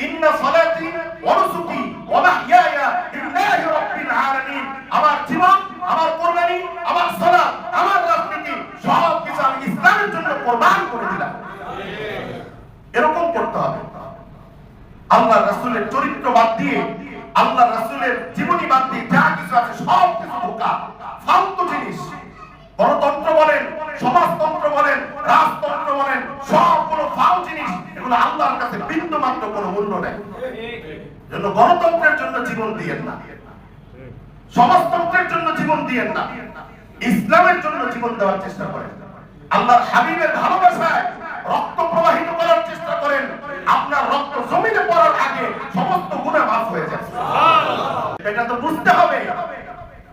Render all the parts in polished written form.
ইন্না সালাতি ওয়া নুসুকি ওয়া মাহইয়ায়া লিল্লাহি রাব্বিল আলামিন। আমার জীবন, আমার কুরবানি, আমার সালাত, আমার রাজনীতি সব কিছু আমি ইসলামের জন্য কুরবান করে দিলাম। এরকম করতে হবে। আল্লাহ রাসূলের চরিত্র বাদ দিয়ে, আল্লাহ রাসূলের জীবনী বাদ দিয়ে যা কিছু আছে সব কিছু ধোঁকা, ফালতু জিনিস। গণতন্ত্র বলেন, সমাজতন্ত্র বলেন, রাজতন্ত্র বলেন, সবগুলো ফালতু জিনিস। এগুলো আল্লাহর কাছে বিন্দু মাত্র কোনো মূল্য নেই। জন্য গণতন্ত্রের জন্য জীবন দিয়েন না, সমাজতন্ত্রের জন্য জীবন দিয়েন না, ইসলামের জন্য জীবন দেওয়ার চেষ্টা করেন। আল্লাহর হাবিবের ভালোবাসায় রক্ত প্রবাহিত করার চেষ্টা করেন। আপনার রক্ত জমিনে পড়ার আগে সমস্ত গুনাহ মাফ হয়ে যাবে। এটা তো বুঝতে হবে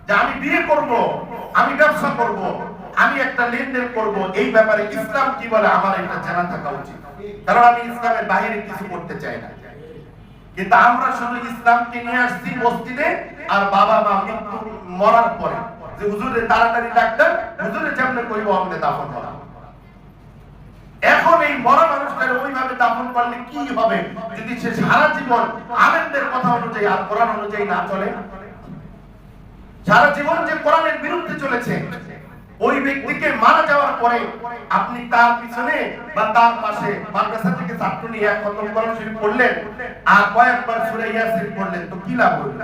যে আমি বিয়ে করব, আমি ব্যবসা করব, আমি একটা লেনদেন করব, এই ব্যাপারে ইসলাম কি বলে আমার এটা জানা থাকা উচিত। কারণ আমি ইসলামের বাইরে কিছু করতে চাই না। কিন্তু আমরা শুধু ইসলামকে নিয়ে আসছি মসজিদে, আর বাবা মা মৃত্যু মরার পরে যে হুজুরে তাড়াতাড়ি ডাক্তার, হুজুরে যেমন কইব আমাদের দাফন করা। এখন এই মরা মানুষটাকে ওইভাবে দাফন করলে কি হবে যদি সে সারা জীবন আলেমদের কথা অনুযায়ী আর কোরআন অনুযায়ী না চলে? সারা জীবন যে কোরআনের বিরুদ্ধে চলেছে, ওই ব্যক্তিকে মারা যাওয়ার পরে আপনি তার পিছনে বা তার পাশে মাদ্রাসা থেকে ছাত্র নিয়ে এক খতম কোরআন শরীফ পড়লেন আর কয়েকবার সূরা ইয়াসিন পড়লেন, তো কি লাভ হলো?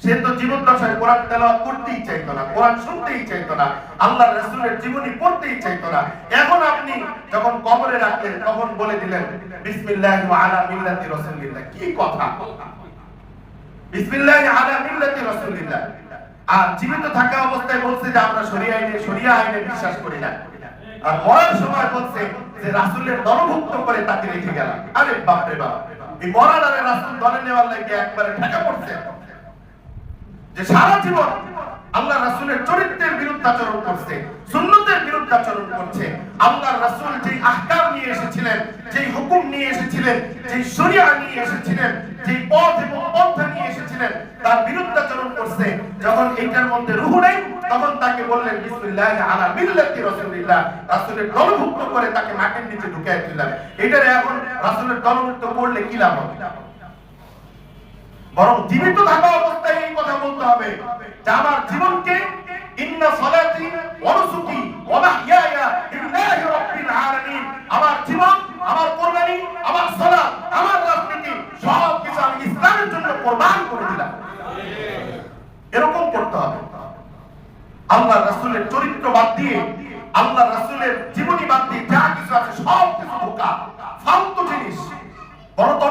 সে তো জীবন দশায় কোরআন তেলাওয়াত করতেই চাইতো না, কোরআন শুনতেই চাইতো না, আল্লাহর রাসূলের জীবনী পড়তেই চাইতো না। এখন আপনি যখন কবরে রাখলেন তখন বলে দিলেন বিসমিল্লাহি ওয়া আলা মিল্লাতি রাসূলিল্লাহ। কি কথা! বিসমিল্লাহি আলা মিল্লাতি রাসূলিল্লাহ। আর জীবিত থাকা অবস্থায় বলছে যে আমরা শরিয়া আইনে বিশ্বাস করি না, আর মরার সময় বলছে যে রাসূলের দলভুক্ত করে তাকে রেখে গেলাম। আরে বাপ রে বাপ! এই মরার আরে রাসূল দলে নেওয়ার লাগে একবারে ঠেকা পড়ছে যে সারা জীবন আল্লাহ রাসূলের চরিত্রের বিরুদ্ধাচরণ করছে, সুন্নতের বিরুদ্ধাচরণ করছে। আল্লাহ রাসূল যেই আহকাম নিয়ে এসেছিলেন, যেই হুকুম নিয়ে এসেছিলেন, যেই শরিয়া নিয়ে এসেছিলেন, যেই পথ এবং পন্থা নিয়ে এসেছিলেন, তার বিরুদ্ধাচরণ করছে। যখন এইটার মধ্যে রূহ নেই তখন তাকে বললেন বিসমিল্লাহি আলা মিল্লাতি রাসূলিল্লাহ। রাসূলের দলভুক্ত করে তাকে মাটির নিচে ঢুকিয়ে দিলেন। এটারে এখন রাসূলের দলভুক্ত করলে কি লাভ হবে? বরং জীবিত থাকা অবস্থায় এই কথা বলতে হবে যে আমার জীবনকে ইন্না সালাতি ওয়া নুসুকি ওয়া মাহইয়ায়া লিল্লাহি রাব্বিল আলামিন। আমার জীবন, আমার কুরবানি, আমার সালাত, আমার রাজনীতি সব কিছু আমি ইসলামের জন্য কুরবান করে দিলাম। এরকম করতে হবে। আল্লাহ রাসূলের চরিত্র বাদ দিয়ে, আল্লাহ রাসূলের জীবনী বাদ দিয়ে যা কিছু আছে সব